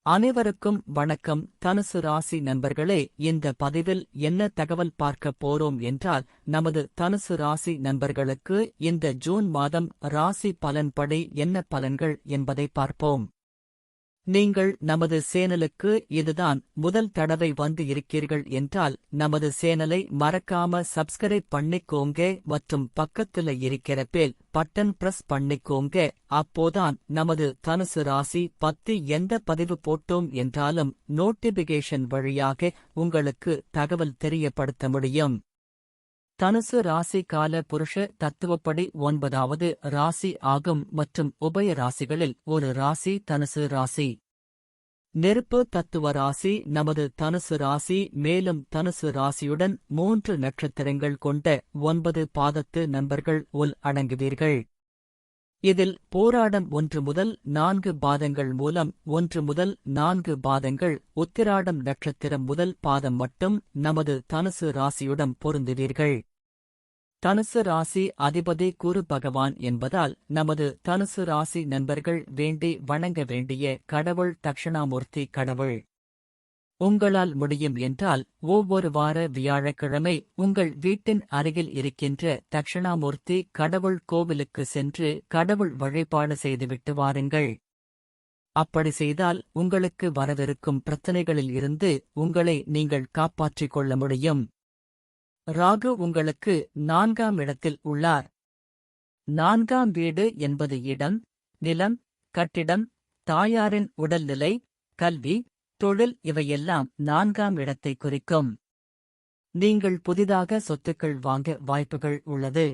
அனைவருக்கும் வணக்கம். தனுசு ராசி நண்பர்களே, இந்த பதிவில் என்ன தகவல் பார்க்க போறோம் என்றால், நமது தனுசு ராசி நண்பர்களுக்கு இந்த ஜூன் மாதம் ராசி பலன்படி என்ன பலன்கள் என்பதை பார்ப்போம். நீங்கள் நமது சேனலுக்கு இதுதான் முதல் தடவை வந்து இருக்கீர்கள் என்றால் நமது சேனலை மறக்காம சப்ஸ்கிரைப் பண்ணிக்கோங்க மற்றும் பக்கத்துல இருக்கிற பெல் பட்டன் பிரஸ் பண்ணிக்கோங்க. அப்போதான் நமது தனுசு ராசி பத்தி எந்த பதிவு போட்டோம் என்றாலும் நோட்டிபிகேஷன் வழியாக உங்களுக்கு தகவல் தெரியப்படுத்த முடியும். தனுசு ராசி கால புருஷ தத்துவப்படி 9வது ராசி ஆகும் மற்றும் உபய ராசிகளில் ஒரு ராசி தனுசு ராசி. நெருப்பு தத்துவ ராசி நமது தனுசு ராசி. மேலும் தனுசு ராசியுடன் 3 நட்சத்திரங்கள் கொண்ட 9 பாதத்து நண்பர்கள் அடங்குவீர்கள். இதில் போராடம் 1 முதல் 4 பாதங்கள் மூலம் 1 முதல் 4 பாதங்கள் உத்திராடம் நட்சத்திரம் முதல் பாதம் மட்டும் நமது தனுசு ராசியுடன் பொருந்துவீர்கள். தனுசு ராசி அதிபதி குரு பகவான் என்பதால் நமது தனுசு ராசி நண்பர்கள் வேண்டி வணங்க வேண்டிய கடவுள் தக்ஷணாமூர்த்தி கடவுள். உங்களால் முடியும் என்றால் ஒவ்வொரு வார வியாழக்கிழமை உங்கள் வீட்டின் அருகில் இருக்கின்ற தக்ஷணாமூர்த்தி கடவுள் கோவிலுக்கு சென்று கடவுள் வழிபாடு செய்துவிட்டு வாருங்கள். அப்படி செய்தால் உங்களுக்கு வரவிருக்கும் பிரச்சனைகளில் இருந்து உங்களை நீங்கள் காப்பாற்றிக் கொள்ள முடியும். ராகு உங்களுக்கு 4ஆம் இடத்தில் உள்ளார். 4ஆம் வீடு என்பது இடம், நிலம், கட்டிடம், தாயாரின் உடல்நிலை, கல்வி, தொழில் இவையெல்லாம் 4ஆம் இடத்தை குறிக்கும். நீங்கள் புதிதாக சொத்துக்கள் வாங்க வாய்ப்புகள் உள்ளது.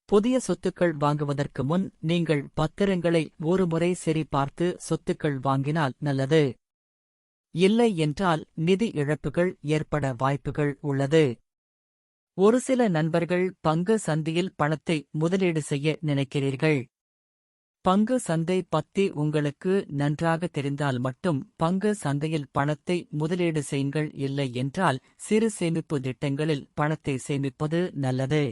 புதிய சொத்துக்கள் வாங்குவதற்கு முன் நீங்கள் பத்திரங்களை ஒருமுறை சரி பார்த்து சொத்துக்கள் வாங்கினால் நல்லது. இல்லை என்றால் நிதி இழப்புகள் ஏற்பட வாய்ப்புகள் உள்ளது. ஒரு சில நண்பர்கள் பங்கு சந்தையில் பணத்தை முதலீடு செய்ய நினைக்கிறீர்கள். பங்கு சந்தை பத்தி உங்களுக்கு நன்றாக தெரிந்தால் மட்டும் பங்கு சந்தையில் பணத்தை முதலீடு செய்யுங்கள். இல்லை என்றால் சிறு சேமிப்பு திட்டங்களில் பணத்தை சேமிப்பது நல்லது.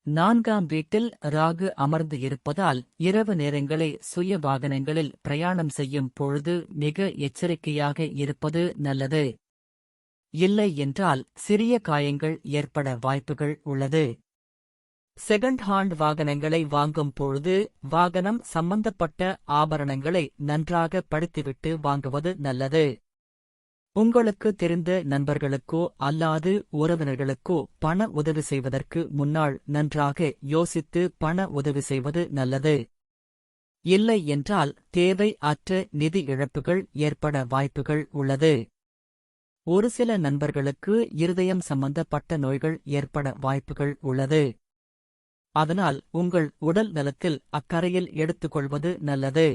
4ஆம் வீட்டில் ராகு அமர்ந்து இருப்பதால் இரவு நேரங்களை சுய வாகனங்களில் பிரயாணம் செய்யும் பொழுது மிக எச்சரிக்கையாக இருப்பது நல்லது. இல்லை என்றால் சிறிய காயங்கள் ஏற்பட வாய்ப்புகள் உள்ளது. செகண்ட் ஹாண்ட் வாகனங்களை வாங்கும் பொழுது வாகனம் சம்பந்தப்பட்ட ஆபரணங்களை நன்றாக படித்துவிட்டு வாங்குவது நல்லது. உங்களுக்கு தெரிந்த நண்பர்களுக்கோ அல்லாது உறவினர்களுக்கோ பண உதவி செய்வதற்கு முன்னால் நன்றாக யோசித்து பண உதவி செய்வது நல்லது. இல்லை என்றால் தேவை அற்ற நிதி இழப்புகள் ஏற்பட வாய்ப்புகள் உள்ளது. ஒரு சில நண்பர்களுக்கு இருதயம் சம்பந்தப்பட்ட நோய்கள் ஏற்பட வாய்ப்புகள் உள்ளது. அதனால் உங்கள் உடல் நலத்தில் அக்கறையில் எடுத்துக்கொள்வது நல்லது.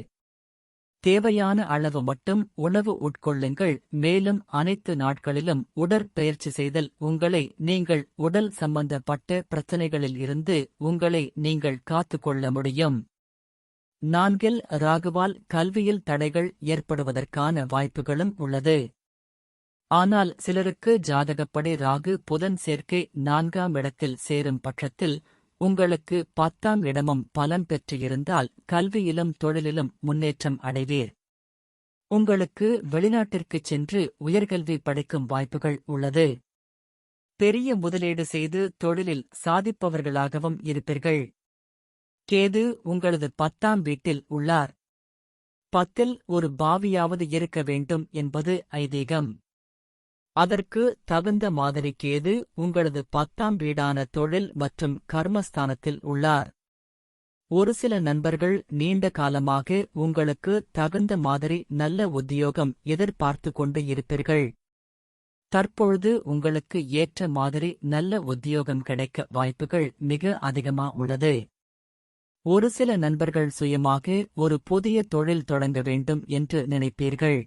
தேவையான அளவு மட்டும் உணவு உட்கொள்ளுங்கள். மேலும் அனைத்து நாட்களிலும் உடற்பயிற்சி செய்தல் உங்களை நீங்கள் உடல் சம்பந்தப்பட்ட பிரச்சனைகளில் இருந்து உங்களை நீங்கள் காத்துக்கொள்ள முடியும். 4இல் ராகுவால் கல்வியில் தடைகள் ஏற்படுவதற்கான வாய்ப்புகளும் உள்ளது. ஆனால் சிலருக்கு ஜாதகப்படி ராகு புதன் சேர்க்கை 4ஆம் இடத்தில் சேரும் பட்சத்தில் உங்களுக்கு 10ஆம் இடமும் பலம் பெற்றிருந்தால் கல்வியிலும் தொழிலிலும் முன்னேற்றம் அடைவீர். உங்களுக்கு வெளிநாட்டிற்குச் சென்று உயர்கல்வி படிக்கும் வாய்ப்புகள் உள்ளது. பெரிய முதலீடு செய்து தொழிலில் சாதிப்பவர்களாகவும் இருப்பீர்கள். கேது உங்களது 10ஆம் வீட்டில் உள்ளார். 10இல் ஒரு பாவியாவது இருக்க வேண்டும் என்பது ஐதீகம். அதற்கு தகுந்த மாதிரி கேது உங்களது 10ஆம் வீடான தொழில் மற்றும் கர்மஸ்தானத்தில் உள்ளார். ஒரு சில நண்பர்கள் நீண்ட காலமாக உங்களுக்கு தகுந்த மாதிரி நல்ல உத்தியோகம் எதிர்பார்த்து கொண்டு இருப்பீர்கள். தற்பொழுது உங்களுக்கு ஏற்ற மாதிரி நல்ல உத்தியோகம் கிடைக்க வாய்ப்புகள் மிக அதிகமா உள்ளது. ஒரு சில நண்பர்கள் சுயமாக ஒரு புதிய தொழில் தொடங்க வேண்டும் என்று நினைப்பீர்கள்.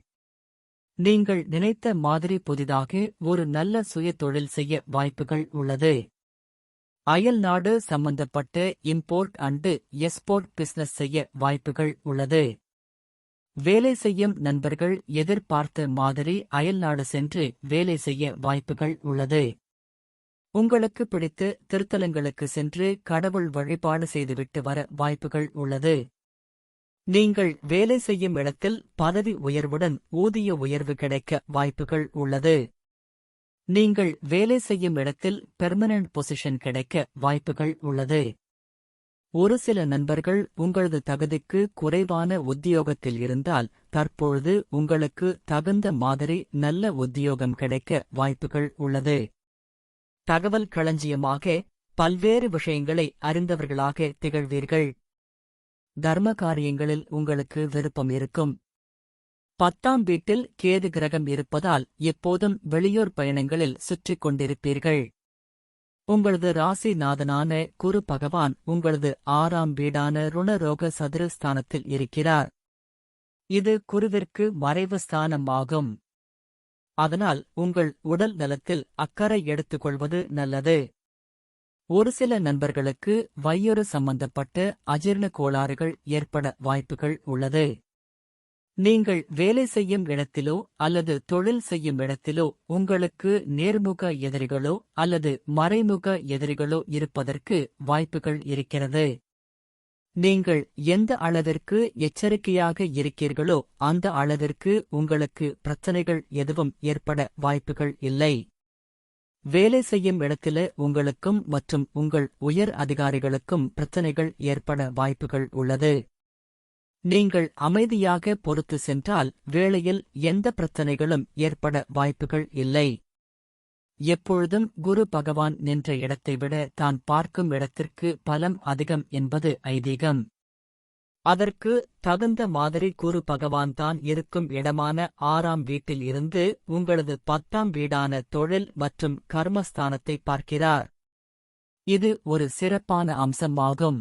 நீங்கள் நினைத்த மாதிரி புதிதாக ஒரு நல்ல சுய தொழில் செய்ய வாய்ப்புகள் உள்ளது. அயல் நாடு சம்பந்தப்பட்ட இம்போர்ட் அண்டு எக்ஸ்போர்ட் பிசினஸ் செய்ய வாய்ப்புகள் உள்ளது. வேலை செய்யும் நண்பர்கள் எதிர்பார்த்த மாதிரி அயல்நாடு சென்று வேலை செய்ய வாய்ப்புகள் உள்ளது. உங்களுக்கு பிடித்த திருத்தலங்களுக்கு சென்று கடவுள் வழிபாடு செய்துவிட்டு வர வாய்ப்புகள் உள்ளது. நீங்கள் வேலை செய்யும் இடத்தில் பதவி உயர்வுடன் ஊதிய உயர்வு கிடைக்க வாய்ப்புகள் உள்ளது. நீங்கள் வேலை செய்யும் இடத்தில் பெர்மனன்ட் பொசிஷன் கிடைக்க வாய்ப்புகள் உள்ளது. ஒரு சில நண்பர்கள் உங்களது தகுதிக்கு குறைவான உத்தியோகத்தில் இருந்தால் தற்பொழுது உங்களுக்கு தகுந்த மாதிரி நல்ல உத்தியோகம் கிடைக்க வாய்ப்புகள் உள்ளது. தகவல் களஞ்சியமாக பல்வேறு விஷயங்களை அறிந்தவர்களாக திகழ்வீர்கள். தர்ம காரியங்களில் உங்களுக்கு விருப்பம் இருக்கும். 10ஆம் வீட்டில் கேது கிரகம் இருப்பதால் எப்போதும் வெளியூர் பயணங்களில் சுற்றிக் கொண்டிருப்பீர்கள். உங்களது ராசிநாதனான குரு பகவான் உங்களது 6ஆம் வீடான ருணரோக சதுரஸ்தானத்தில் இருக்கிறார். இது குருவிற்கு மறைவு ஸ்தானம் ஆகும். அதனால் உங்கள் உடல் நலத்தில் அக்கறை எடுத்துக்கொள்வது நல்லது. ஒரு சில நண்பர்களுக்கு வயிறு சம்பந்தப்பட்ட அஜீரண கோளாறுகள் ஏற்பட வாய்ப்புகள் உள்ளது. நீங்கள் வேலை செய்யும் இடத்திலோ அல்லது தொழில் செய்யும் இடத்திலோ உங்களுக்கு நேர்முக எதிரிகளோ அல்லது மறைமுக எதிரிகளோ இருப்பதற்கு வாய்ப்புகள் இருக்கிறது. நீங்கள் எந்த அளவிற்கு எச்சரிக்கையாக இருக்கிறீர்களோ அந்த அளவிற்கு உங்களுக்கு பிரச்சனைகள் எதுவும் ஏற்பட வாய்ப்புகள் இல்லை. வேலை செய்யும் இடத்தில உங்களுக்கும் மற்றும் உங்கள் உயர் அதிகாரிகளுக்கும் பிரச்சனைகள் ஏற்பட வாய்ப்புகள் உள்ளது. நீங்கள் அமைதியாக பொறுத்து சென்றால் வேளையில் எந்த பிரச்சனைகளும் ஏற்பட வாய்ப்புகள் இல்லை. எப்பொழுதும் குரு பகவான் நின்ற இடத்தை விட தான் பார்க்கும் இடத்திற்கு பலம் அதிகம் என்பது ஐதீகம். அதற்கு தகுந்த மாதிரி குரு பகவான் தான் இருக்கும் இடமான 6ஆம் வீட்டில் இருந்து உங்களது 10ஆம் வீடான தொழில் மற்றும் கர்மஸ்தானத்தை பார்க்கிறார். இது ஒரு சிறப்பான அம்சமாகும்.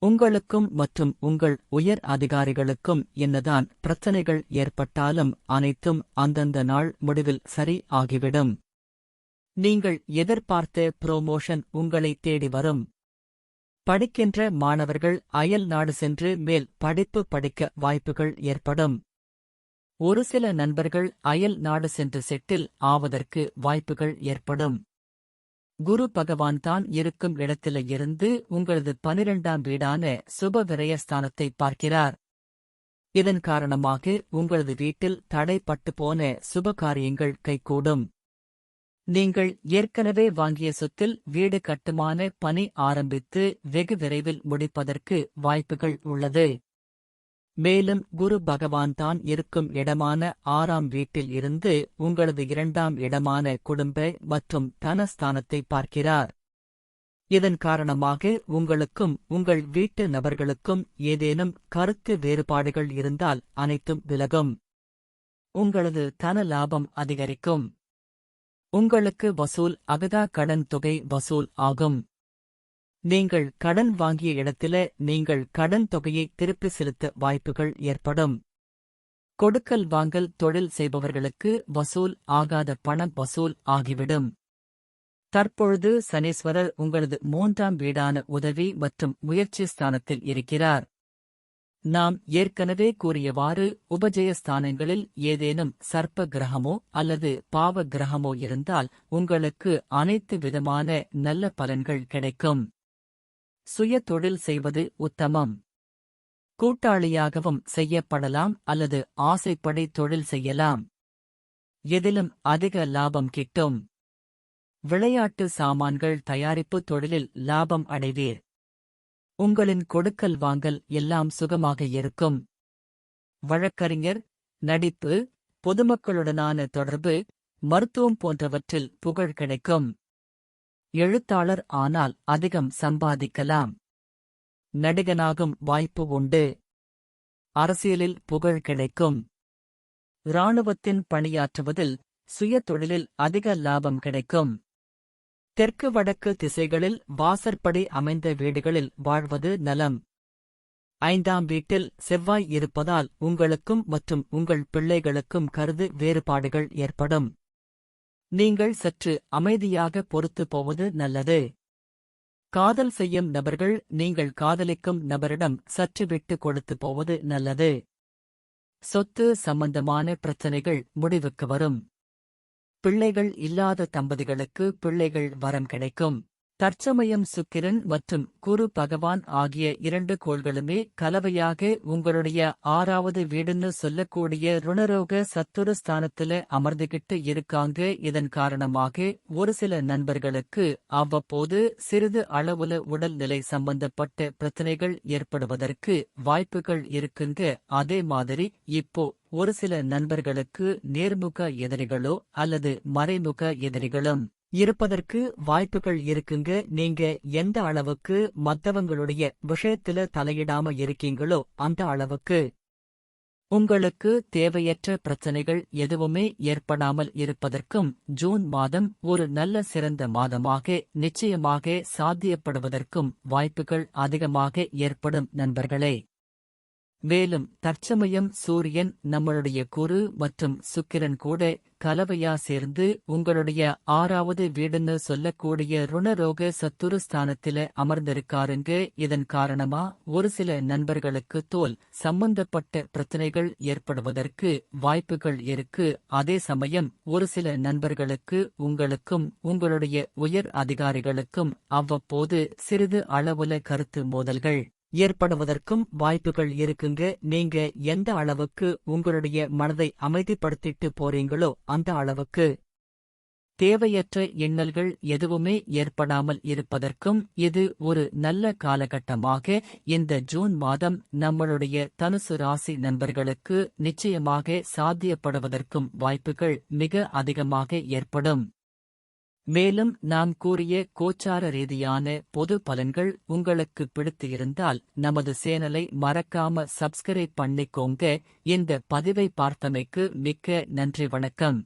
உங்களுக்கும் மற்றும் உங்கள் உயர் அதிகாரிகளுக்கும் என்னதான் பிரச்சனைகள் ஏற்பட்டாலும் அனைத்தும் அந்தந்த நாள் முடிவில் சரி ஆகிவிடும். நீங்கள் எதிர்பார்த்த புரோமோஷன் உங்களை தேடி வரும். படிக்கின்ற மாணவர்கள் அயல் நாடு சென்று மேல் படிப்பு படிக்க வாய்ப்புகள் ஏற்படும். ஒரு சில நண்பர்கள் அயல் நாடு சென்று செட்டில் ஆவதற்கு வாய்ப்புகள் ஏற்படும். குரு பகவான் தான் இருக்கும் இடத்தில இருந்து உங்களது 12ஆம் வீடான சுப விரயஸ்தானத்தை பார்க்கிறார். இதன் காரணமாக உங்களது வீட்டில் தடைப்பட்டு போன சுப காரியங்கள் கைகூடும். நீங்கள் ஏற்கனவே வாங்கிய சொத்தில் வீடு கட்டுமான பணி ஆரம்பித்து வெகு விரைவில் முடிப்பதற்கு வாய்ப்புகள் உள்ளது. மேலும் குரு பகவான் தான் இருக்கும் இடமான 6ஆம் வீட்டில் இருந்து உங்களது 2ஆம் இடமான குடும்ப மற்றும் தனஸ்தானத்தை பார்க்கிறார். இதன் காரணமாக உங்களுக்கும் உங்கள் வீட்டு நபர்களுக்கும் ஏதேனும் கருத்து வேறுபாடுகள் இருந்தால் அனைத்தும் விலகும். உங்களது தன லாபம் அதிகரிக்கும். உங்களுக்கு வசூல் அகதா கடன் தொகை வசூல் ஆகும். நீங்கள் கடன் வாங்கிய இடத்தில நீங்கள் கடன் தொகையை திருப்பி செலுத்த வாய்ப்புகள் ஏற்படும். கொடுக்கல் வாங்கல் தொழில் செய்பவர்களுக்கு வசூல் ஆகாத பணம் வசூல் ஆகிவிடும். தற்பொழுது சனீஸ்வரர் உங்களது 3ஆம் வீடான உதவி மற்றும் முயற்சி ஸ்தானத்தில் இருக்கிறார். நாம் ஏற்கனவே கூறியவாறு உபஜயஸ்தானங்களில் ஏதேனும் சர்ப்ப கிரகமோ அல்லது பாவ கிரகமோ இருந்தால் உங்களுக்கு அனைத்து விதமான நல்ல பலன்கள் கிடைக்கும். சுய தொழில் செய்வது உத்தமம். கூட்டாளியாகவும் செய்யப்படலாம் அல்லது ஆசைப்படி தொழில் செய்யலாம். எதிலும் அதிக லாபம் கிட்டும். விளையாட்டு சாமான்கள் தயாரிப்பு தொழிலில் லாபம் அடைவீர். உங்களின் கொடுக்கல் வாங்கல் எல்லாம் சுகமாக இருக்கும். வழக்கறிஞர், நடிப்பு, பொதுமக்களுடனான தொடர்பு, மருத்துவம் போன்றவற்றில் புகழ் கிடைக்கும். எழுத்தாளர் ஆனால் அதிகம் சம்பாதிக்கலாம். நடிகனாகும் வாய்ப்பு உண்டு. அரசியலில் புகழ் கிடைக்கும். இராணுவத்தின் பணியாற்றுவதில் சுய தொழிலில் அதிக லாபம் கிடைக்கும். தெற்கு வடக்கு திசைகளில் வாசற்படி அமைந்த வீடுகளில் வாழ்வது நலம். 5ஆம் வீட்டில் செவ்வாய் இருப்பதால் உங்களுக்கும் மற்றும் உங்கள் பிள்ளைகளுக்கும் கருத்து வேறுபாடுகள் ஏற்படும். நீங்கள் சற்று அமைதியாக பொறுத்து போவது நல்லது. காதல் செய்யும் நபர்கள் நீங்கள் காதலிக்கும் நபரிடம் சற்று விட்டு கொடுத்து போவது நல்லது. சொத்து சம்பந்தமான பிரச்சனைகள் முடிவுக்கு வரும். பிள்ளைகள் இல்லாத தம்பதிகளுக்கு பிள்ளைகள் வரம் கிடைக்கும். தற்சமயம் சுக்கிரன் மற்றும் குரு பகவான் ஆகிய 2 கோள்களுமே கலவையாக உங்களுடைய 6வது வீடுன்னு சொல்லக்கூடிய ருணரோக சத்துரு ஸ்தானத்துல அமர்ந்துகிட்டு இருக்காங்க. இதன் காரணமாக ஒரு சில நண்பர்களுக்கு அவ்வப்போது சிறிது அளவுல உடல்நிலை சம்பந்தப்பட்ட பிரச்சனைகள் ஏற்படுவதற்கு வாய்ப்புகள் இருக்குங்க. அதே மாதிரி இப்போ ஒரு சில நண்பர்களுக்கு நேர்முக எதிரிகளோ அல்லது மறைமுக எதிரிகளும் இருப்பதற்கு வாய்ப்புகள் இருக்குங்க. நீங்க எந்த அளவுக்கு மத்தவங்களுடைய விஷயத்துல தலையிடாம இருக்கீங்களோ அந்த அளவுக்கு உங்களுக்கு தேவையற்ற பிரச்சனைகள் எதுவுமே ஏற்படாமல் இருப்பதற்கும் ஜூன் மாதம் ஒரு நல்ல சிறந்த மாதமாக நிச்சயமாக சாத்தியப்படுவதற்கும் வாய்ப்புகள் அதிகமாக ஏற்படும் நண்பர்களே. மேலும் தற்சமயம் சூரியன் நம்மளுடைய குரு மற்றும் சுக்கிரன் கூட கலவையா சேர்ந்து உங்களுடைய 6வது வீடுன்னு சொல்லக்கூடிய ருணரோக சத்துரு ஸ்தானத்தில அமர்ந்திருக்காருங்க. இதன் காரணமா ஒரு சில நண்பர்களுக்கு தோல் சம்பந்தப்பட்ட பிரச்சனைகள் ஏற்படுவதற்கு வாய்ப்புகள் இருக்கு. அதே சமயம் ஒரு சில நண்பர்களுக்கு உங்களுக்கும் உங்களுடைய உயர் அதிகாரிகளுக்கும் அவ்வப்போது சிறிது அளவுல கருத்து மோதல்கள் ஏற்படுவதற்கும் வாய்ப்புகள் இருக்குங்க. நீங்க எந்த அளவுக்கு உங்களுடைய மனதை அமைதிப்படுத்திட்டு போறீங்களோ அந்த அளவுக்கு தேவையற்ற எண்ணல்கள் எதுவுமே ஏற்படாமல் இருப்பதற்கும் இது ஒரு நல்ல காலகட்டமாக இந்த ஜூன் மாதம் நம்மளுடைய தனுசு ராசி நண்பர்களுக்கு நிச்சயமாக சாத்தியப்படுவதற்கும் வாய்ப்புகள் மிக அதிகமாக ஏற்படும். மேலும் நாம் கூறிய கோச்சார ரீதியான பொது பலன்கள் உங்களுக்கு பிடித்து இருந்தால் நமது சேனலை மறக்காம சப்ஸ்கிரைப் பண்ணிக்கோங்க. இந்த பதிவை பார்த்தமைக்கு மிக்க நன்றி. வணக்கம்.